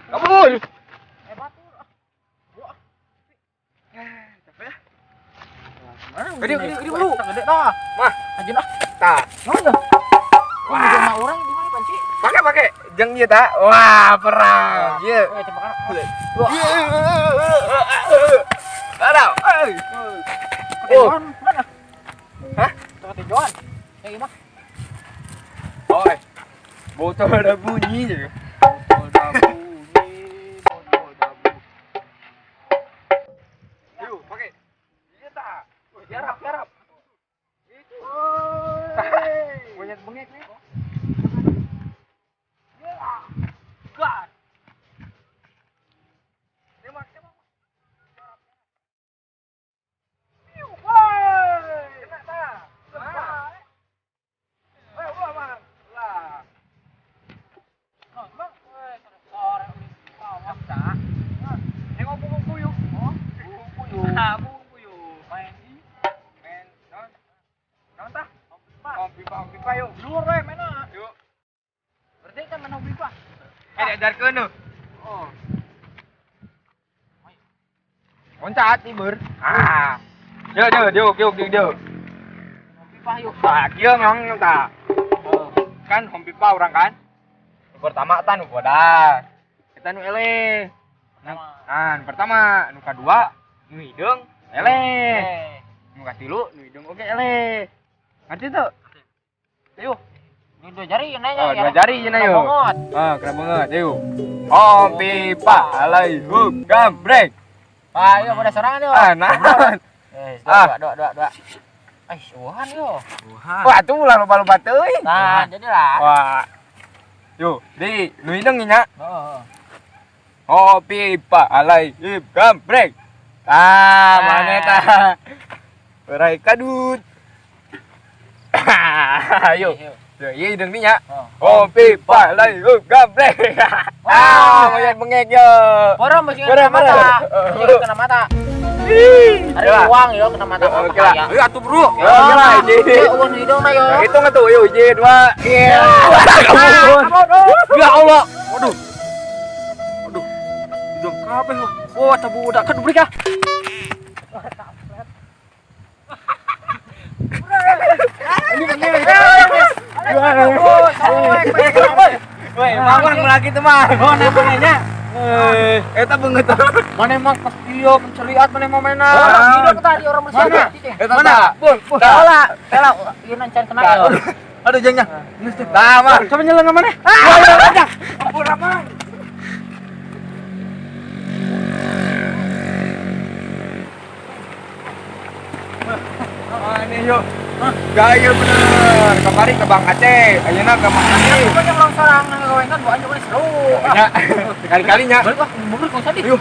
Kabul. Gede dulu. Gede dah. Mah, aja dah. Tah. Mana? Wah, sama orang di mana panci? Pakai. Jeng ieu tah. Wah, perang. Ieu. Tembakan. Ada. Mana? Hah? Tinjauan. Yang ini mah. Oi. Botol ada bunyi je. Yuk, pakai. Iya tak? Tiarap. Itu. Banyak bengek nih. Gas. Tembak. Yuk, woi. Kena tak? Pipa yuk. Luar we mana? Yuk. Berarti kan mana pipa? Diajarkeun nu. Oh. Loncat timur. Yuk. Pipa yuk. Tah, kieu memang tah. Kan hom pipa orang kan? Pertama tan nu bodas. Kita nu ele. Pertama, nu kadua nu hideung ele. Nu katilu nu hideung oge ele. Ngerti tuh? Ayo. Ini 2 jari nanya. Oh, 2 jari cenah yuk. Keren banget. Ayo. Pipa alaihum gambreng. Ayo pada serangan yuk. Naon? Dua. Suhan yuk. Wah, tuh lah lupa teuing. Nah, jadilah. Wah. Yuk, di nu hideung nya. Pipa alaihim gambreng. Mana tah? Berai kadut. Ayo. Iya hideung nih nya. Pipa alaihim gambreng. Banyak bengek yo. Porong masih kena mata. Kena mata. Ada uang yo kena mata. Oke lah. Ayo atuh bro. Oke lah. Uang hidung na yo. Hitung atuh yo 1 2. Iya. Ya Allah. Waduh. Hidung kabeh lo. Oh, tabu udah kan beri kah? Woi, mangan lagi teman. Oh, namanya. Eta beungeut. Mana emang pas video penceliat mana mau mainan. Video tadi orang mana? Mana? Bun. Tela ieu nancan kena ya. Aduh jengnya. Geus teh. Tah, mah. Coba nyeleng mana? Aja. Ampun ramang. Ini yuk. Gaya bener. Kemarin ke Bang Aceh, ayeuna ke Mang Aceh. Kok yang orang sarang ngawengan bae anjing seru. Ya, kali-kalinya. Balik wah, mundur kau tadi. Yuk.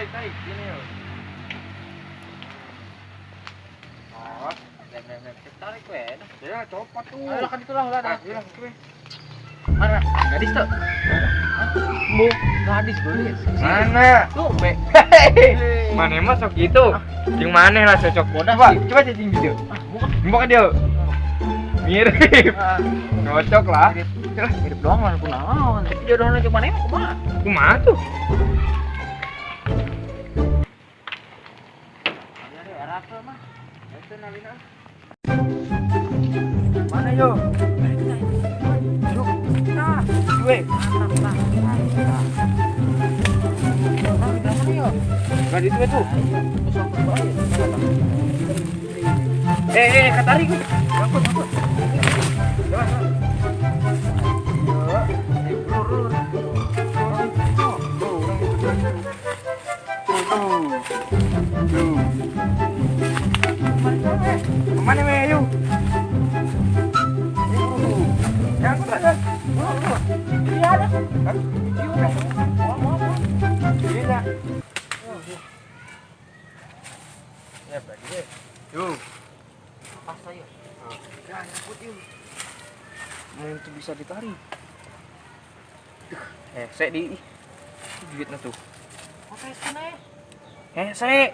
Tarik gini yuk. Tarik we. Ya copot tuh. Ayo kan itulah udah. Hilang tuh. Mana? Gadis tuh. Bu, gadis beli. Mana? Tuh, be. Mana emang sok gitu? Yang mana lah cocok bodas sih. Coba cacing video. Buka dia. Mirip. Cocok lah. Mirip doang lah kunaon. Tapi jodohnya cuma mana emang kumaha? Kumaha tuh? Mana yo? Yuk, nah. we. Gak di itu tuh. Katari gue. Angkut. Mana me yuk? Yang ada. Ini ada. Ini. Ya, bagi deh. Yuk. Pas saya. Ya, nyangkut yuk. Mau itu bisa ditarik. Saya di duitnya tuh. Oke, sana. Saya.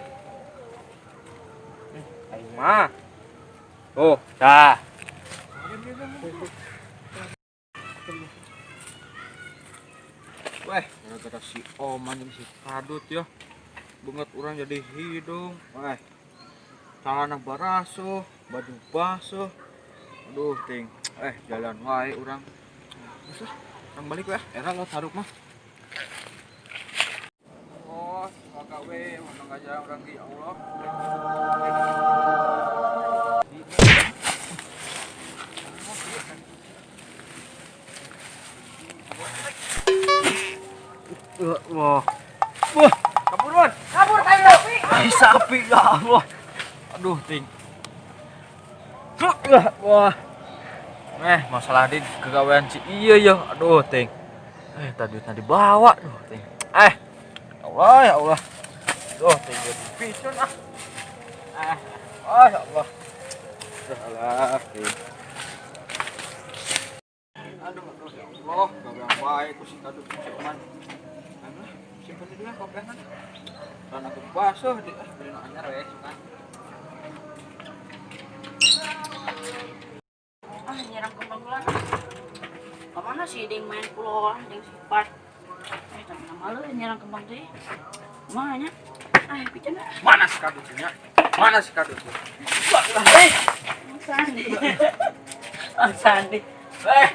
Ayo mah. Oh, dah. Weh, gara-gara si Oman ini si kadut ya. Banget orang jadi hidung. Weh. Celana baraso, baju basuh. Aduh, ting. Jalan wae orang. Terus lah, orang balik ya. Era lo taruh mah. Oh, semoga we menang aja orang di Allah. Wah. Kabur sapi ya Allah. Aduh, ting. Wah. Masalah di kegawean si iya ya. Aduh, ting. Tadi dibawa, aduh, ting. Allah ya Allah. Aduh, ting jadi picun ah. Ya Allah. Salah, ting. Aduh ya Allah, gawean wae ku si kadut si Oman. Simpen dulu kopian. Dan aku basuh di beli anyar we kan. Nyerang kembang bulan. Kemana sih ding main pulau ding sifat. Tapi nama lu nyerang kembang tuh. Mana? Pican. Mana si kadutnya? Sandi.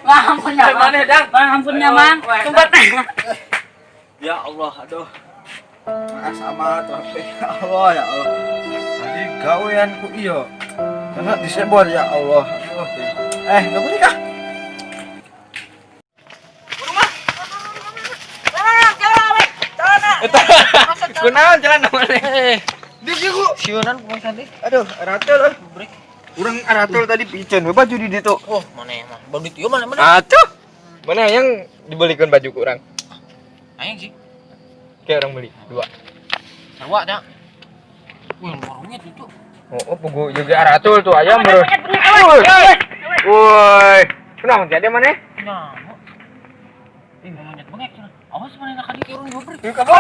Ngampunnya mana, Dang? Ngampunnya, Mang. Sumbat. Ya Allah, aduh. Sama tuh ya Allah ya Allah. Tadi gaweanku iyo. Karena disebor ya Allah. Aduh. Enggak boleh kah? Kunaon jalan mana? Di situ sieunan kumaha tadi? Aduh, aratul break. Urang aratul tadi picen we baju di ditu. Oh, mana ya, Mang? Bau dieu mana? Atuh. Mana yang dibelikan baju ku urang? Aing sih. Kayak orang beli 2. Sarwa dah. Wih, warungnya itu. Oh, pugu juga aratul tuh ayam bro. Woi. Kenapa jadi mana? Nyamuk. Monyet bengek. Awas mana nak kali urang diobrek. Kabur.